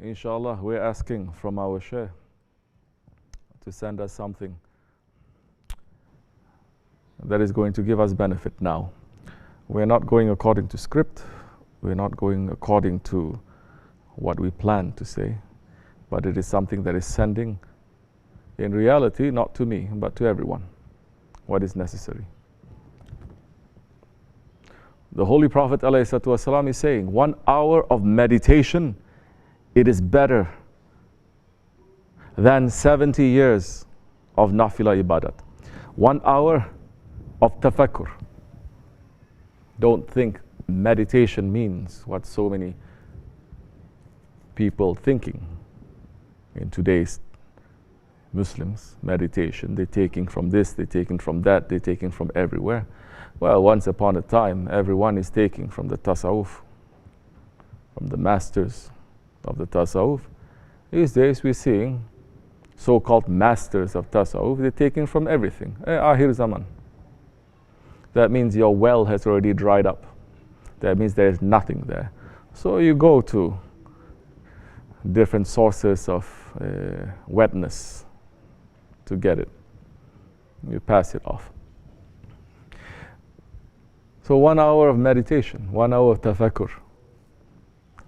Inshallah, we're asking from our Shaykh to send us something that is going to give us benefit now. We're not going according to script. We're not going according to what we plan to say. But it is something that is sending, in reality, not to me, but to everyone, what is necessary. The Holy Prophet ﷺ is saying, 1 hour of meditation, it is better than 70 years of nafila ibadat. 1 hour of tafakkur. Don't think meditation means what so many people thinking in today's Muslims. Meditation, they're taking from this, they're taking from that, they're taking from everywhere. Well, once upon a time, everyone is taking from the tasawwuf, from the masters of the tasawwuf. These days we're seeing so-called masters of tasawwuf, they're taking from everything. Ahir zaman. That means your well has already dried up. That means there is nothing there. So you go to different sources of wetness to get it. You pass it off. So 1 hour of meditation, 1 hour of tafakkur.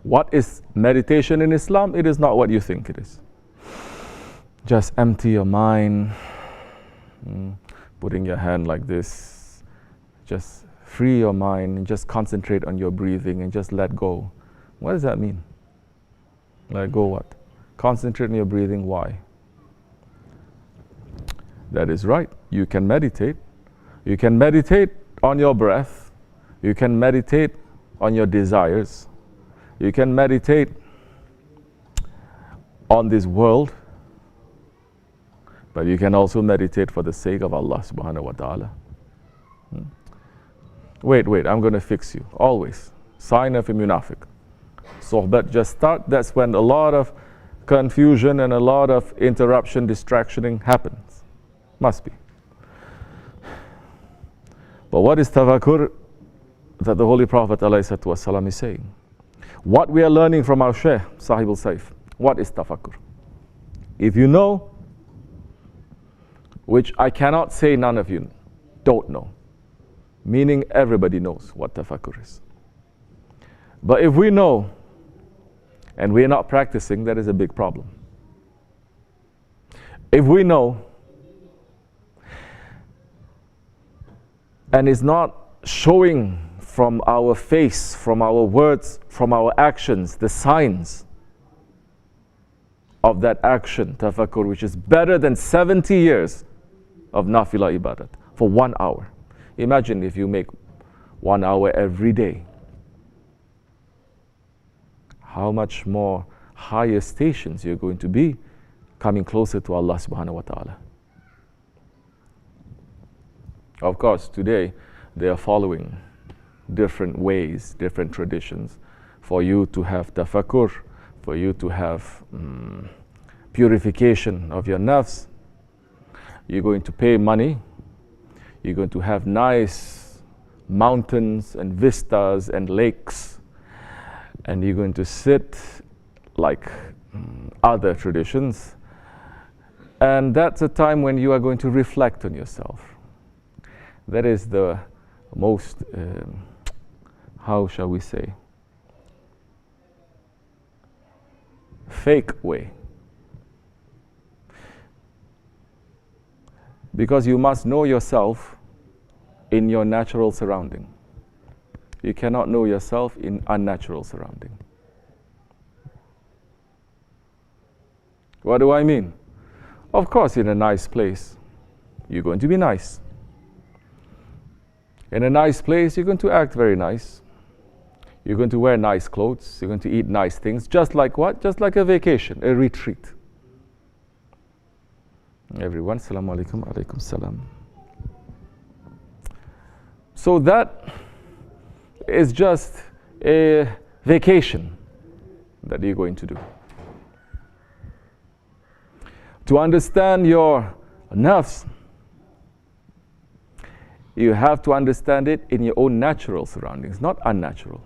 What is meditation in Islam? It is not what you think it is. Just empty your mind, putting your hand like this. Just free your mind and just concentrate on your breathing and just let go. What does that mean? Let go what? Concentrate on your breathing. Why? That is right. You can meditate. You can meditate on your breath. You can meditate on your desires. You can meditate on this world. But you can also meditate for the sake of Allah subhanahu wa ta'ala. Wait, I'm going to fix you. Always. Sign of a munafiq. Sohbat just start. That's when a lot of confusion and a lot of interruption, distractioning happens. Must be. But what is tafakkur that the Holy Prophet ﷺ is saying? What we are learning from our Shaykh, Sahib al-Saif. What is tafakkur? If you know, which I cannot say none of you don't know, meaning everybody knows what tafakkur is. But if we know and we're not practicing, that is a big problem. If we know and it's not showing from our face, from our words, from our actions, the signs of that action, tafakkur, which is better than 70 years of nafila ibadat for 1 hour. Imagine if you make 1 hour every day. How much more higher stations you're going to be coming closer to Allah subhanahu wa ta'ala. Of course, today they are following different ways, different traditions for you to have tafakkur, for you to have purification of your nafs. You're going to pay money. You're going to have nice mountains and vistas and lakes. And you're going to sit like other traditions. And that's a time when you are going to reflect on yourself. That is the most, how shall we say, fake way. Because you must know yourself in your natural surrounding. You cannot know yourself in unnatural surrounding. What do I mean? Of course, in a nice place, you're going to be nice. In a nice place, you're going to act very nice. You're going to wear nice clothes. You're going to eat nice things. Just like what? Just like a vacation, a retreat. Everyone, assalamu alaikum, alaikum salam. So that is just a vacation that you're going to do. To understand your nafs, you have to understand it in your own natural surroundings, not unnatural.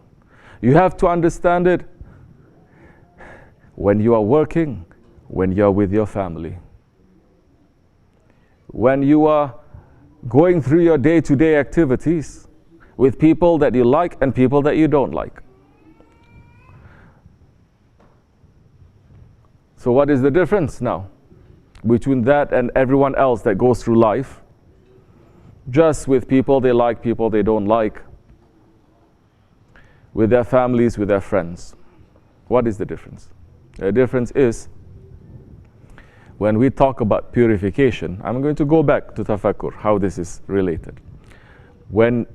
You have to understand it when you are working, when you are with your family, when you are going through your day-to-day activities with people that you like and people that you don't like. So what is the difference now between that and everyone else that goes through life just with people they like, people they don't like, with their families, with their friends? What is the difference? The difference is, when we talk about purification, I'm going to go back to tafakkur, how this is related. When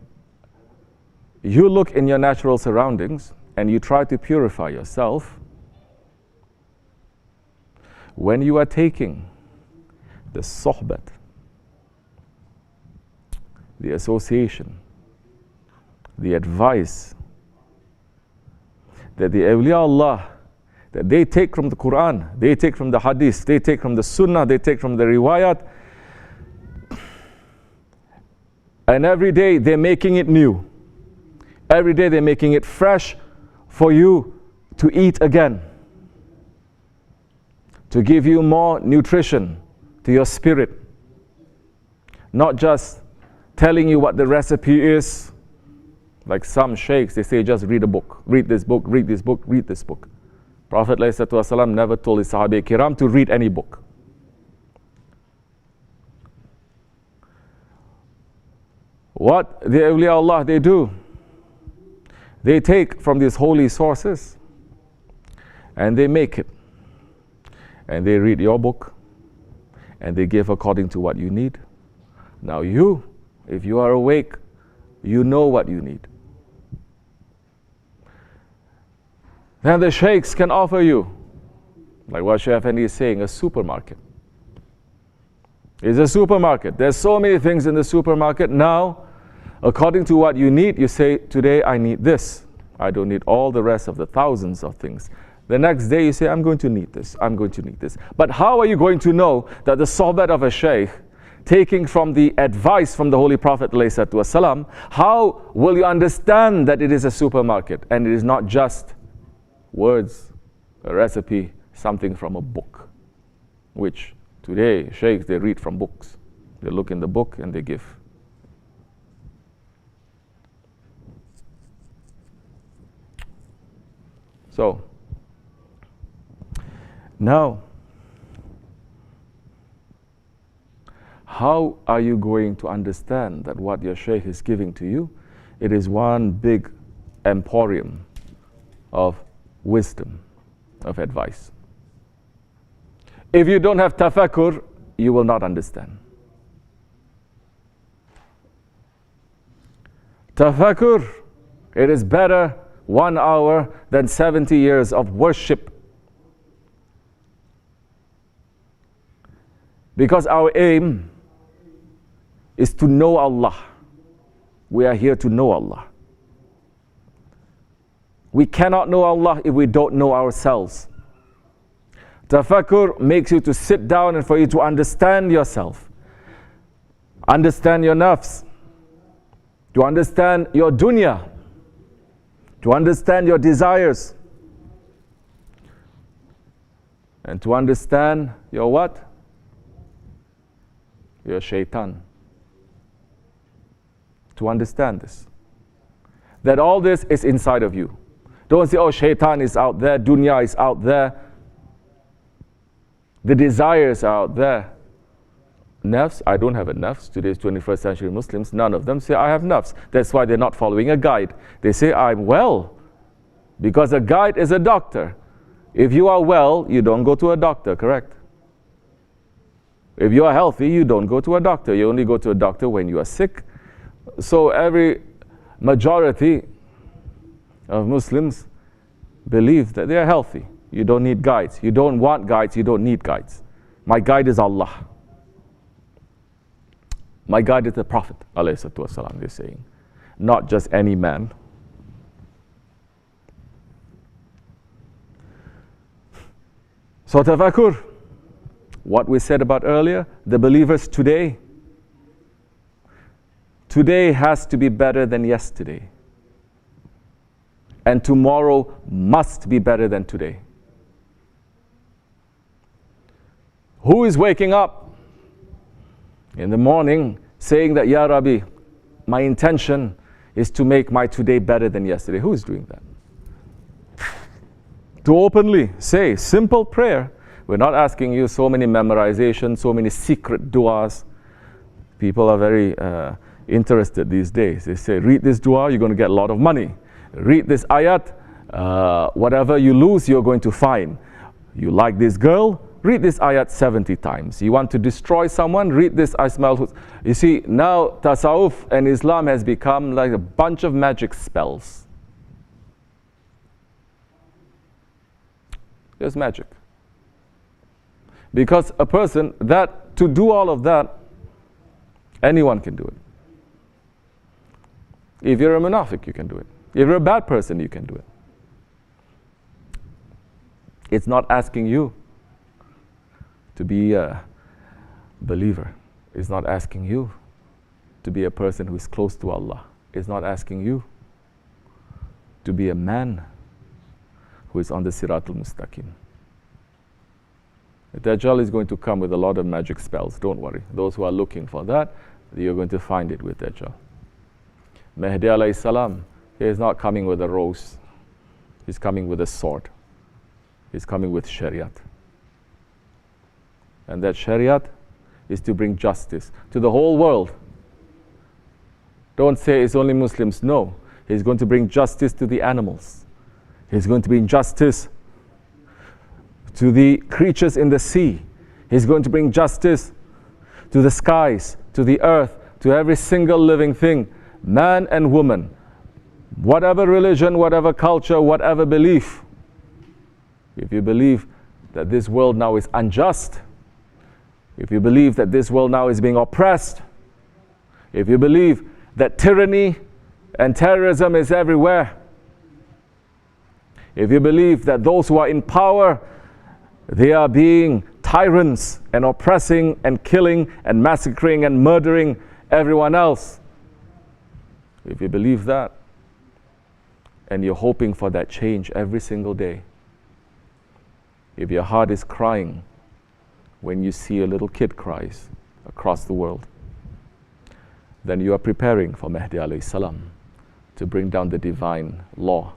you look in your natural surroundings and you try to purify yourself, when you are taking the sohbat, the association, the advice that the awliya Allah, that they take from the Quran, they take from the hadith, they take from the sunnah, they take from the riwayat, and every day they're making it new. Every day they're making it fresh for you to eat again, to give you more nutrition to your spirit. Not just telling you what the recipe is. Like some sheikhs, they say just read a book, read this book, read this book, read this book. Prophet ﷺ never told his Sahabi Kiram to read any book. What the awliya Allah they do, they take from these holy sources and they make it. And they read your book and they give according to what you need. Now you, if you are awake, you know what you need. Then the sheikhs can offer you, like what Shaykh Effendi is saying, a supermarket. It's a supermarket. There's so many things in the supermarket. Now, according to what you need, you say, today I need this. I don't need all the rest of the thousands of things. The next day you say, I'm going to need this, I'm going to need this. But how are you going to know that the sohbat of a shaykh, taking from the advice from the Holy Prophet ﷺ, how will you understand that it is a supermarket and it is not just words, a recipe, something from a book? Which today sheikhs, they read from books. They look in the book and they give. So, now, how are you going to understand that what your shaykh is giving to you, it is one big emporium of wisdom, of advice? If you don't have tafakkur, you will not understand. Tafakkur, it is better 1 hour than 70 years of worship. Because our aim is to know Allah. We are here to know Allah. We cannot know Allah if we don't know ourselves. Tafakkur makes you to sit down and for you to understand yourself. Understand your nafs. To understand your dunya. To understand your desires. And to understand your what? Your shaitan. To understand this. That all this is inside of you. Don't say, oh, shaitan is out there, dunya is out there. The desires are out there. Nafs, I don't have a nafs. Today's 21st century Muslims, none of them say, I have nafs. That's why they're not following a guide. They say, I'm well. Because a guide is a doctor. If you are well, you don't go to a doctor, correct? If you are healthy, you don't go to a doctor. You only go to a doctor when you are sick. So every majority of Muslims believe that they are healthy. You don't need guides. You don't want guides. You don't need guides. My guide is Allah. My guide is the Prophet, ﷺ, they're saying. Not just any man. So tafakkur, what we said about earlier, the believers today has to be better than yesterday. And tomorrow must be better than today. Who is waking up in the morning saying that, Ya Rabbi, my intention is to make my today better than yesterday? Who is doing that? To openly say simple prayer. We're not asking you so many memorizations, so many secret du'as. People are very interested these days. They say, read this dua, you're going to get a lot of money. Read this ayat, whatever you lose, you're going to find. You like this girl, read this ayat 70 times. You want to destroy someone, read this Asmaul. You see, now Tasawwuf and Islam has become like a bunch of magic spells. There's magic. Because a person that, to do all of that, anyone can do it. If you're a munafiq, you can do it. If you're a bad person, you can do it. It's not asking you to be a believer. It's not asking you to be a person who is close to Allah. It's not asking you to be a man who is on the Siratul Mustaqim. The Dajjal is going to come with a lot of magic spells, don't worry. Those who are looking for that, you're going to find it with Dajjal. Mahdi alayhi salam, he is not coming with a rose. He's coming with a sword. He's coming with Shariat. And that Shariat is to bring justice to the whole world. Don't say it's only Muslims. No, he's going to bring justice to the animals. He's going to bring justice to the creatures in the sea. He's going to bring justice to the skies, to the earth, to every single living thing, man and woman, whatever religion, whatever culture, whatever belief. If you believe that this world now is unjust, if you believe that this world now is being oppressed, if you believe that tyranny and terrorism is everywhere, if you believe that those who are in power, they are being tyrants and oppressing and killing and massacring and murdering everyone else, if you believe that, and you're hoping for that change every single day, if your heart is crying when you see a little kid cries across the world, then you are preparing for Mahdi alayhi salam to bring down the divine law,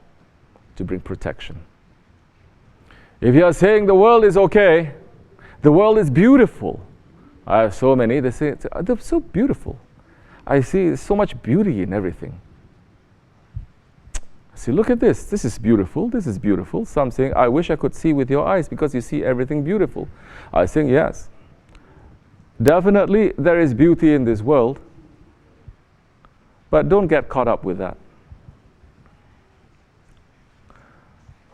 to bring protection. If you are saying the world is okay, the world is beautiful. I have so many, they say, they're so beautiful. I see so much beauty in everything. I say, look at this. This is beautiful. This is beautiful. Some saying, I wish I could see with your eyes because you see everything beautiful. I say, yes. Definitely there is beauty in this world, but don't get caught up with that.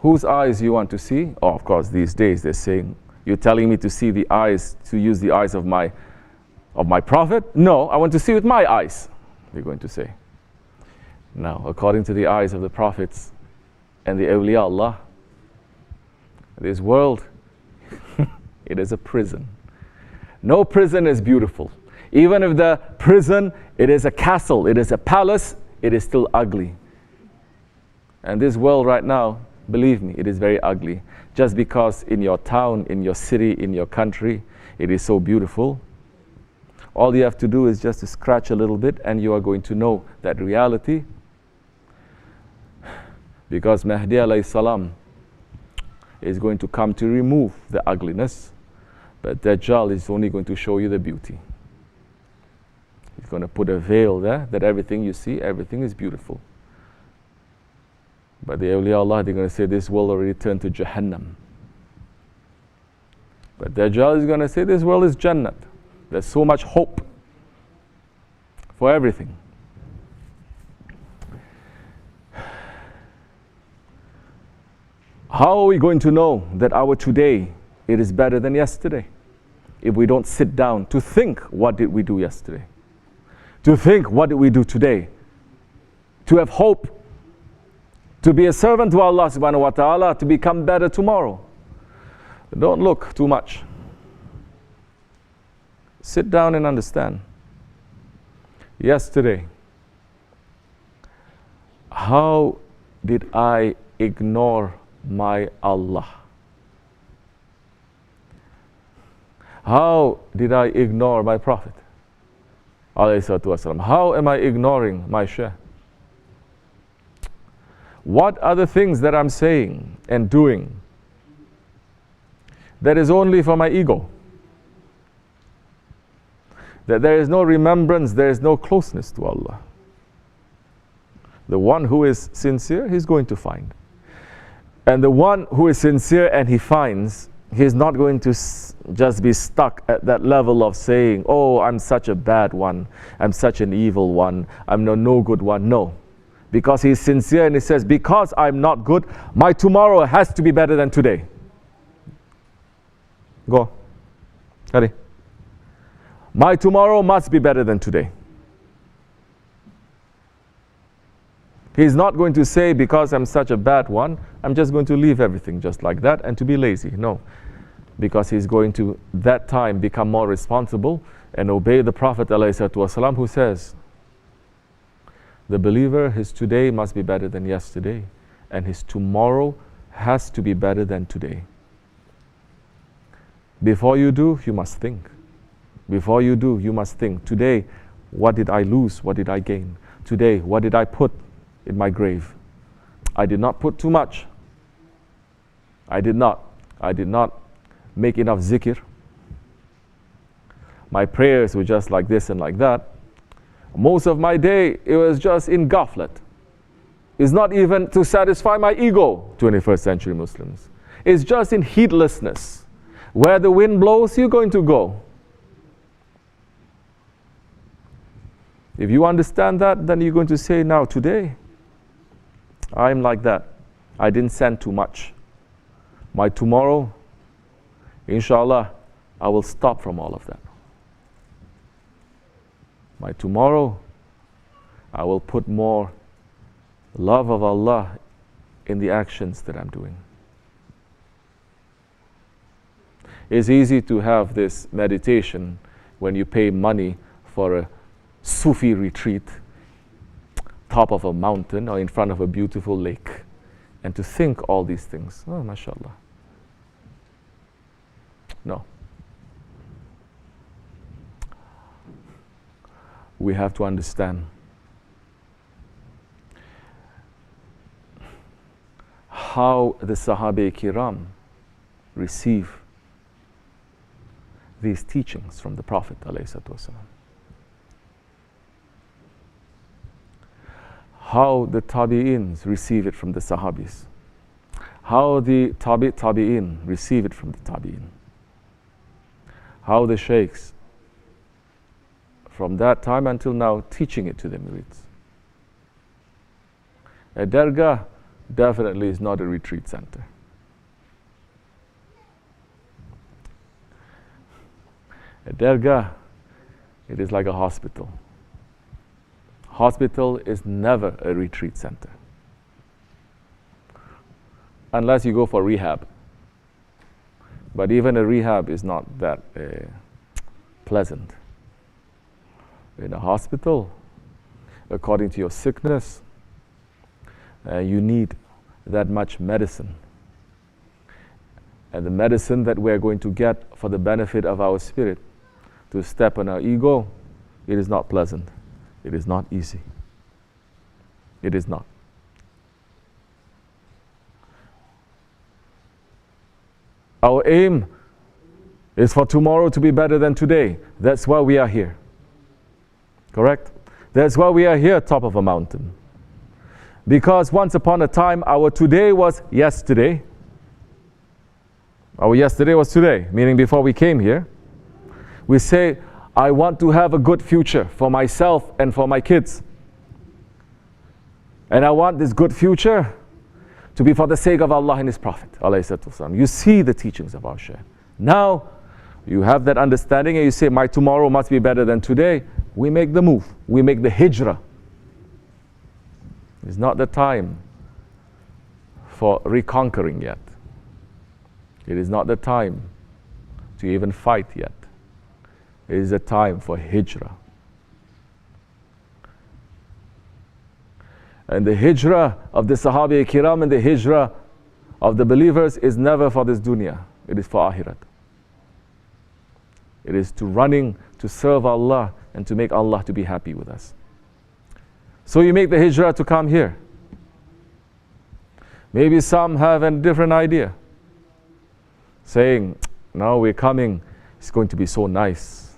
Whose eyes you want to see? Oh, of course, these days they're saying, you're telling me to see the eyes, to use the eyes of my prophet? No, I want to see with my eyes, they're going to say. Now, according to the eyes of the prophets and the awliya Allah, this world, it is a prison. No prison is beautiful. Even if the prison, it is a castle, it is a palace, it is still ugly. And this world right now, believe me, it is very ugly. Just because in your town, in your city, in your country, it is so beautiful, all you have to do is just to scratch a little bit and you are going to know that reality. Because Mahdi alayhi salam is going to come to remove the ugliness, but Dajjal is only going to show you the beauty. He's going to put a veil there that everything you see, everything is beautiful. But the awliya Allah, they're going to say this world already turned to Jahannam. But Dajjal is going to say this world is Jannat. There's so much hope for everything. How are we going to know that our today, it is better than yesterday? If we don't sit down to think, what did we do yesterday? To think, what did we do today? To have hope. To be a servant to Allah subhanahu wa ta'ala, to become better tomorrow. Don't look too much. Sit down and understand. Yesterday, how did I ignore my Allah? How did I ignore my Prophet? How am I ignoring my Shaykh? What are the things that I'm saying and doing that is only for my ego? That there is no remembrance, there is no closeness to Allah. The one who is sincere, he's going to find. And the one who is sincere and he finds, he's not going to just be stuck at that level of saying, oh, I'm such a bad one, I'm such an evil one, I'm no good one. No. Because he's sincere and he says, because I'm not good, my tomorrow has to be better than today. Go. Hurry. My tomorrow must be better than today. He's not going to say, because I'm such a bad one, I'm just going to leave everything just like that and to be lazy. No. Because he's going to, that time, become more responsible and obey the Prophet ﷺ, who says, the believer, his today must be better than yesterday, and his tomorrow has to be better than today. Before you do, you must think. Before you do, you must think, today, what did I lose? What did I gain? Today, what did I put in my grave? I did not put too much. I did not make enough zikr. My prayers were just like this and like that. Most of my day, it was just in ghaflat. It's not even to satisfy my ego, 21st century Muslims. It's just in heedlessness. Where the wind blows, you're going to go. If you understand that, then you're going to say, now today, I'm like that. I didn't send too much. My tomorrow, inshallah, I will stop from all of that. My tomorrow, I will put more love of Allah in the actions that I'm doing. It's easy to have this meditation when you pay money for a Sufi retreat, top of a mountain or in front of a beautiful lake, and to think all these things. Oh, mashallah. No. We have to understand how the Sahaba Kiram receive these teachings from the Prophet ﷺ. How the Tabi'ins receive it from the Sahabis. How the Tabi'in receive it from the Tabi'in. How the Sheikhs from that time until now teaching it to the murids. A dargah definitely is not a retreat center. A dargah, it is like a hospital. Hospital is never a retreat center. Unless you go for rehab. But even a rehab is not that pleasant. In a hospital, according to your sickness, you need that much medicine. And the medicine that we're going to get for the benefit of our spirit, to step on our ego, it is not pleasant. It is not easy. It is not. Our aim is for tomorrow to be better than today. That's why we are here. Correct? That's why we are here top of a mountain. Because once upon a time, our today was yesterday. Our yesterday was today, meaning before we came here. We say, I want to have a good future for myself and for my kids. And I want this good future to be for the sake of Allah and His Prophet. You see the teachings of our Shaykh. Now, you have that understanding and you say, my tomorrow must be better than today. We make the move. We make the hijrah. It's not the time for reconquering yet. It is not the time to even fight yet. It is a time for hijrah. And the hijrah of the Sahaba Kiram and the hijrah of the believers is never for this dunya. It is for akhirat. It is to running to serve Allah and to make Allah to be happy with us. So you make the hijrah to come here. Maybe some have a different idea, saying, now we're coming, it's going to be so nice.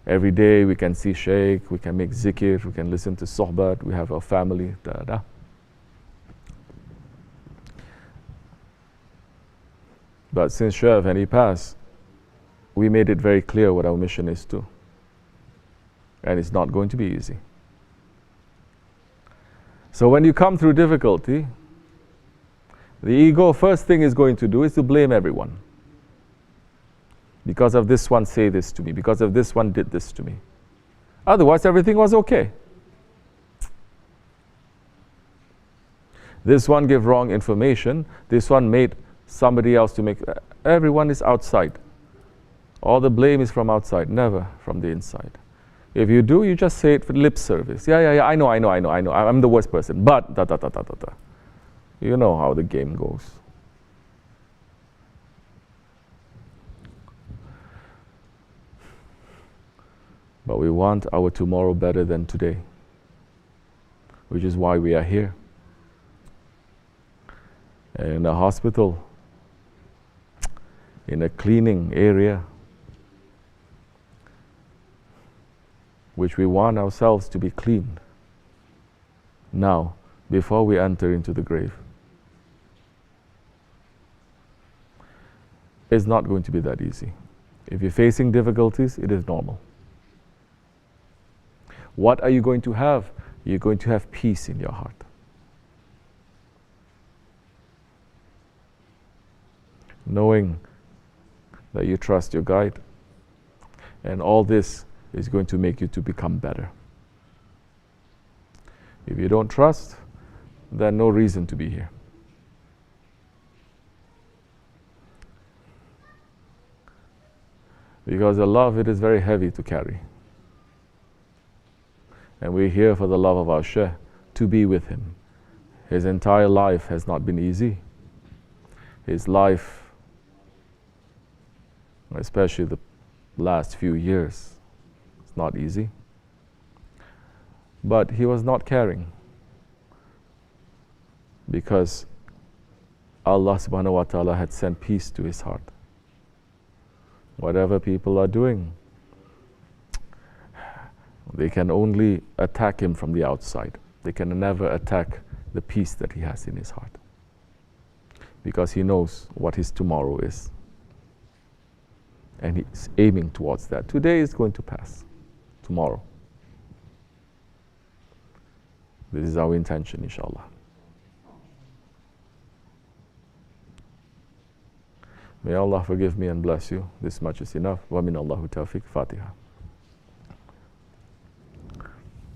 Every day we can see Shaykh, we can make zikr, we can listen to sohbat, we have our family, da. But since Shaykh and he passed, we made it very clear what our mission is too. And it's not going to be easy. So when you come through difficulty, the ego first thing is going to do is to blame everyone. Because of this one say this to me, because of this one did this to me. Otherwise everything was okay. This one gave wrong information, this one made somebody else to make, everyone is outside. All the blame is from outside, never from the inside. If you do, you just say it for lip service. Yeah, I know, I'm the worst person, but da. You know how the game goes. But we want our tomorrow better than today, which is why we are here. And in a hospital, in a cleaning area, which we want ourselves to be cleaned now, before we enter into the grave. It's not going to be that easy. If you're facing difficulties, it is normal. What are you going to have? You're going to have peace in your heart. Knowing that you trust your guide, and all this is going to make you to become better. If you don't trust, then no reason to be here. Because the love, it is very heavy to carry. And we're here for the love of our Shaykh, to be with him. His entire life has not been easy. His life, especially the last few years, it's not easy. But he was not caring, because Allah subhanahu wa ta'ala had sent peace to his heart. Whatever people are doing, they can only attack him from the outside. They can never attack the peace that he has in his heart, because he knows what his tomorrow is. And he's aiming towards that. Today is going to pass. Tomorrow. This is our intention, inshallah. May Allah forgive me and bless you. This much is enough. Wa min Allahu tawfiq. Fatiha.